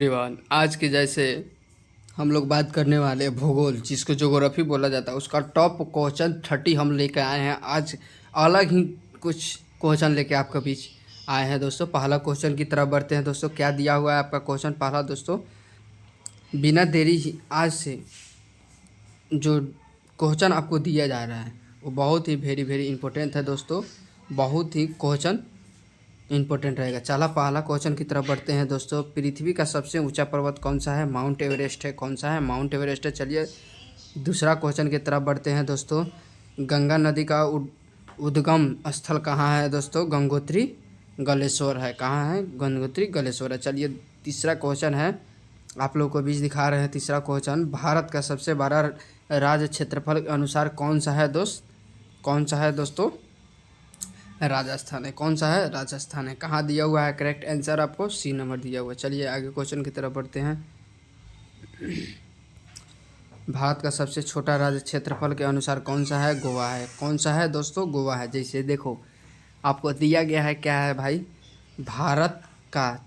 Everyone, आज के जैसे हम लोग बात करने वाले हैं भूगोल, जिसको ज्योग्राफी बोला जाता है। उसका टॉप क्वेश्चन 30 हम लेके आए हैं आज। अलग ही कुछ क्वेश्चन लेके आपके बीच आए हैं दोस्तों। पहला क्वेश्चन की तरफ बढ़ते हैं दोस्तों। क्या दिया हुआ है आपका क्वेश्चन पहला दोस्तों? बिना देरी ही आज से जो क्वेश्चन आपको दिया जा रहा है वो बहुत ही वेरी वेरी इंपॉर्टेंट है दोस्तों। बहुत ही क्वेश्चन इंपॉर्टेंट रहेगा। चला पहला क्वेश्चन की तरफ बढ़ते हैं दोस्तों। पृथ्वी का सबसे ऊंचा पर्वत कौन सा है? माउंट एवरेस्ट है। कौन सा है? माउंट एवरेस्ट है। चलिए दूसरा क्वेश्चन की तरफ बढ़ते हैं दोस्तों। गंगा नदी का उद्गम स्थल कहाँ है दोस्तों? गंगोत्री गलेश्वर है। कहाँ है? गंगोत्री गलेश्वर है। चलिए तीसरा क्वेश्चन है, आप लोगों को बीच दिखा रहे हैं। तीसरा क्वेश्चन, भारत का सबसे बड़ा राज्य क्षेत्रफल के अनुसार कौन सा है दोस्त? कौन सा है दोस्तों? राजस्थान है। कौन सा है? राजस्थान है। कहाँ दिया हुआ है? करेक्ट आंसर आपको सी नंबर दिया हुआ है। चलिए आगे क्वेश्चन की तरफ बढ़ते हैं। भारत का सबसे छोटा राज्य क्षेत्रफल के अनुसार कौन सा है? गोवा है। कौन सा है दोस्तों? गोवा है। जैसे देखो आपको दिया गया है, क्या है भाई? भारत का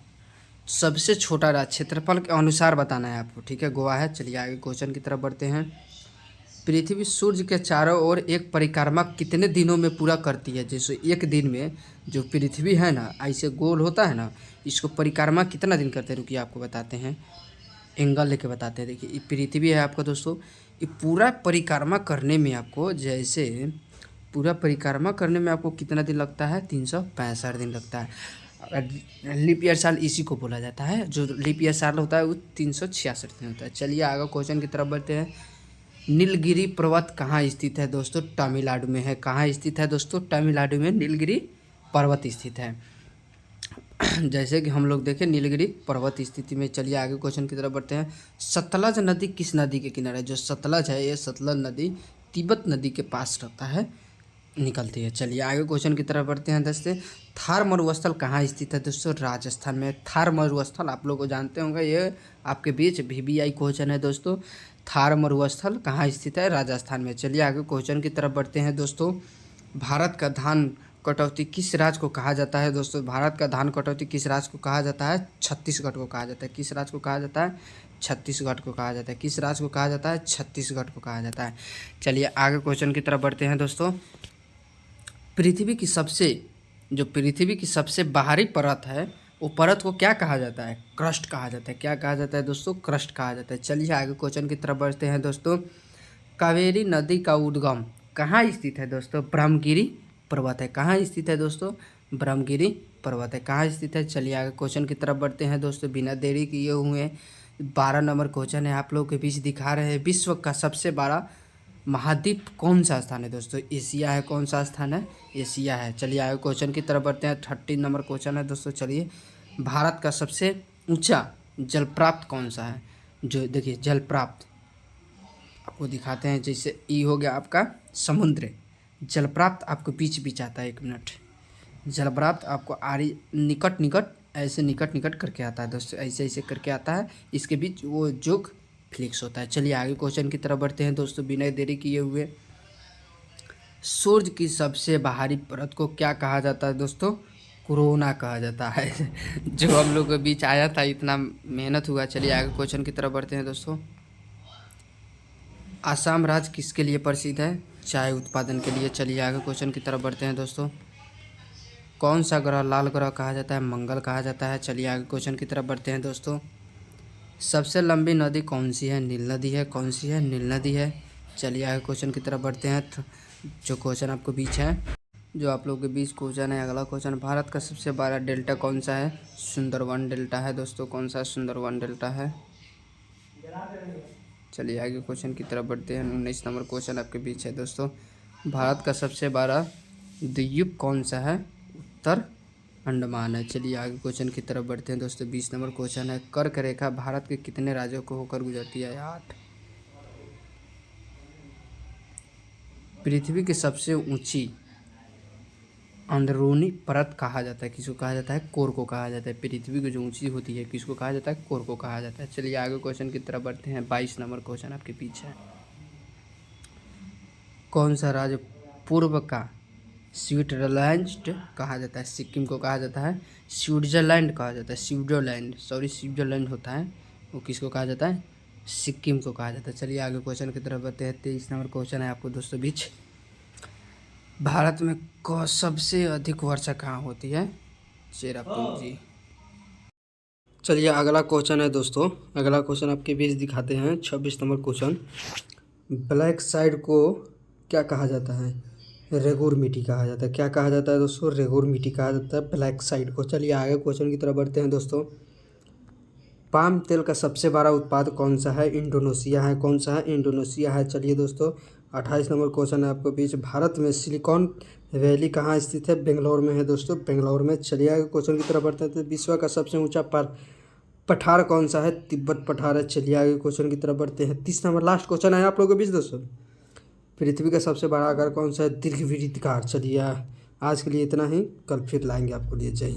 सबसे छोटा राज्य क्षेत्रफल के अनुसार बताना है आपको, ठीक है? गोवा है। चलिए आगे क्वेश्चन की तरफ बढ़ते हैं। पृथ्वी सूर्य के चारों ओर एक परिक्रमा कितने दिनों में पूरा करती है? जैसे एक दिन में जो पृथ्वी है ना, ऐसे गोल होता है ना, इसको परिक्रमा कितना दिन करते हैं? रुकिए आपको बताते हैं, एंगल लेके बताते हैं। देखिए ये पृथ्वी है आपका दोस्तों, ये पूरा परिक्रमा करने में आपको, जैसे पूरा परिक्रमा करने में आपको कितना दिन लगता है? 365 दिन लगता है। अगर लीप ईयर साल इसी को बोला जाता है। जो लीप ईयर साल होता है वो 366 दिन होता है। चलिए आगे क्वेश्चन की तरफ बढ़ते हैं। नीलगिरी पर्वत कहाँ स्थित है दोस्तों? तमिलनाडु में है। कहाँ स्थित है दोस्तों? तमिलनाडु में नीलगिरी पर्वत स्थित है। जैसे कि हम लोग देखें नीलगिरी पर्वत स्थिति में। चलिए आगे क्वेश्चन की तरफ बढ़ते हैं। सतलज नदी किस नदी के किनारे? जो सतलज है, ये सतलज नदी तिब्बत नदी के पास रहता है, निकलती है। चलिए आगे क्वेश्चन की तरफ बढ़ते हैं दोस्तों। थार मरुस्थल कहाँ स्थित है दोस्तों? राजस्थान में। थार मरुस्थल आप लोग को जानते होंगे, ये आपके बीच VBI क्वेश्चन है दोस्तों। थार मरुस्थल कहाँ स्थित है? राजस्थान में। चलिए आगे क्वेश्चन की तरफ बढ़ते हैं दोस्तों। भारत का धान कटौती किस राज्य को कहा जाता है दोस्तों? भारत का धान कटौती किस राज्य को कहा जाता है? छत्तीसगढ़ को कहा जाता है। किस राज्य को कहा जाता है? छत्तीसगढ़ को कहा जाता है। किस राज्य को कहा जाता है? छत्तीसगढ़ को कहा जाता है। चलिए आगे क्वेश्चन की तरफ बढ़ते हैं दोस्तों। पृथ्वी की सबसे बाहरी परत है, वो परत को क्या कहा जाता है? क्रस्ट कहा जाता है। क्या कहा जाता है दोस्तों? क्रस्ट कहा जाता है। चलिए आगे क्वेश्चन की तरफ बढ़ते हैं दोस्तों। कावेरी नदी का उद्गम कहाँ स्थित है दोस्तों? ब्रह्मगिरी पर्वत है। कहाँ स्थित है दोस्तों? ब्रह्मगिरी पर्वत है। कहाँ स्थित है? चलिए आगे क्वेश्चन की तरफ बढ़ते हैं दोस्तों। बिना देरी किए हुए 12 नंबर क्वेश्चन है, आप लोगों के बीच दिखा रहे हैं। विश्व का सबसे बड़ा महाद्वीप कौन सा स्थान है दोस्तों? एशिया है। कौन सा स्थान है? एशिया है। चलिए आगे क्वेश्चन की तरफ बढ़ते हैं। 13 नंबर क्वेश्चन है दोस्तों। चलिए, भारत का सबसे ऊंचा जलप्राप्त कौन सा है? जो देखिए जलप्राप्त आपको दिखाते हैं। जैसे ई हो गया आपका समुद्र, जलप्राप्त आपको बीच बीच आता है। 1 मिनट। जलप्राप्त आपको आरी निकट निकट, ऐसे निकट निकट करके आता है दोस्तों, ऐसे ऐसे करके आता है। इसके बीच वो जोग फ्लिक्स होता है। चलिए आगे क्वेश्चन की तरफ बढ़ते हैं दोस्तों बिना देरी किए हुए। सूर्य की सबसे बाहरी परत को क्या कहा जाता है दोस्तों? कोरोना कहा जाता है। जो हम लोग के बीच आया था, इतना मेहनत हुआ। चलिए आगे क्वेश्चन की तरफ बढ़ते हैं दोस्तों। आसाम राज्य किसके लिए प्रसिद्ध है? चाय उत्पादन के लिए। चलिए आगे क्वेश्चन की तरफ बढ़ते हैं दोस्तों। कौन सा ग्रह लाल ग्रह कहा जाता है? मंगल कहा जाता है। चलिए आगे क्वेश्चन की तरफ बढ़ते हैं दोस्तों। सबसे लंबी नदी कौन सी है? नील नदी है। कौन सी है? नील नदी है। चलिए आगे क्वेश्चन की तरफ बढ़ते हैं। जो क्वेश्चन आपको बीच है, जो आप लोगों के बीच क्वेश्चन है, अगला क्वेश्चन, भारत का सबसे बड़ा डेल्टा कौन सा है? सुंदरवन डेल्टा है दोस्तों। कौन सा? सुंदरवन डेल्टा है। चलिए आगे क्वेश्चन की तरफ बढ़ते हैं। 19 नंबर क्वेश्चन आपके बीच है दोस्तों। भारत का सबसे बड़ा द्वीप कौन सा है? उत्तर अंडमान है। चलिए आगे क्वेश्चन की तरफ बढ़ते हैं दोस्तों। 20 नंबर क्वेश्चन है। कर्क रेखा भारत के कितने राज्यों को होकर गुजरती है? 8। पृथ्वी की सबसे ऊंची अंदरूनी परत कहा जाता है, किसको कहा जाता है? कोर को कहा जाता है। पृथ्वी की जो ऊंची होती है, किसको कहा जाता है? कोर को कहा जाता है। चलिए आगे क्वेश्चन की तरफ बढ़ते हैं। 22 नंबर क्वेश्चन आपके पीछे है। कौन सा राज्य पूर्व का स्विट्जरलैंड कहा जाता है, सिक्किम को कहा जाता है स्विट्जरलैंड कहा जाता है, स्विट्जरलैंड होता है वो किसको कहा जाता है, सिक्किम को कहा जाता है। चलिए आगे क्वेश्चन की तरफ बढ़ते हैं। 23 नंबर क्वेश्चन है आपको दोस्तों बीच, भारत में सबसे अधिक वर्षा कहाँ होती है, चेरापूंजी। चलिए अगला क्वेश्चन है दोस्तों, अगला क्वेश्चन आपके बीच दिखाते हैं। 26 नंबर क्वेश्चन, ब्लैक साइड को क्या कहा जाता है, रेगुर मिट्टी कहा जाता है। क्या कहा जाता है दोस्तों, रेगुर मिट्टी कहा जाता है ब्लैक साइड को। चलिए आगे क्वेश्चन की तरफ बढ़ते हैं दोस्तों। पाम तेल का सबसे बड़ा उत्पाद कौन सा है, इंडोनेशिया है। कौन सा है, इंडोनेशिया है। चलिए दोस्तों 28 नंबर क्वेश्चन है आपको बीच, भारत में सिलिकॉन वैली कहाँ स्थित है, बेंगलोर में है दोस्तों, बेंगलोर में। चलिए आगे क्वेश्चन की तरफ बढ़ते हैं। तो विश्व का सबसे ऊंचा पठार कौन सा है, तिब्बत पठार है। चलिए आगे क्वेश्चन की तरफ बढ़ते हैं। 30 नंबर लास्ट क्वेश्चन है आप लोगों के बीच दोस्तों, पृथ्वी का सबसे बड़ा आकार कौन सा है, दीर्घवृत्ताकार। चलिए आज के लिए इतना ही, कल फिर लाएंगे आपको लिए। जय हिंद।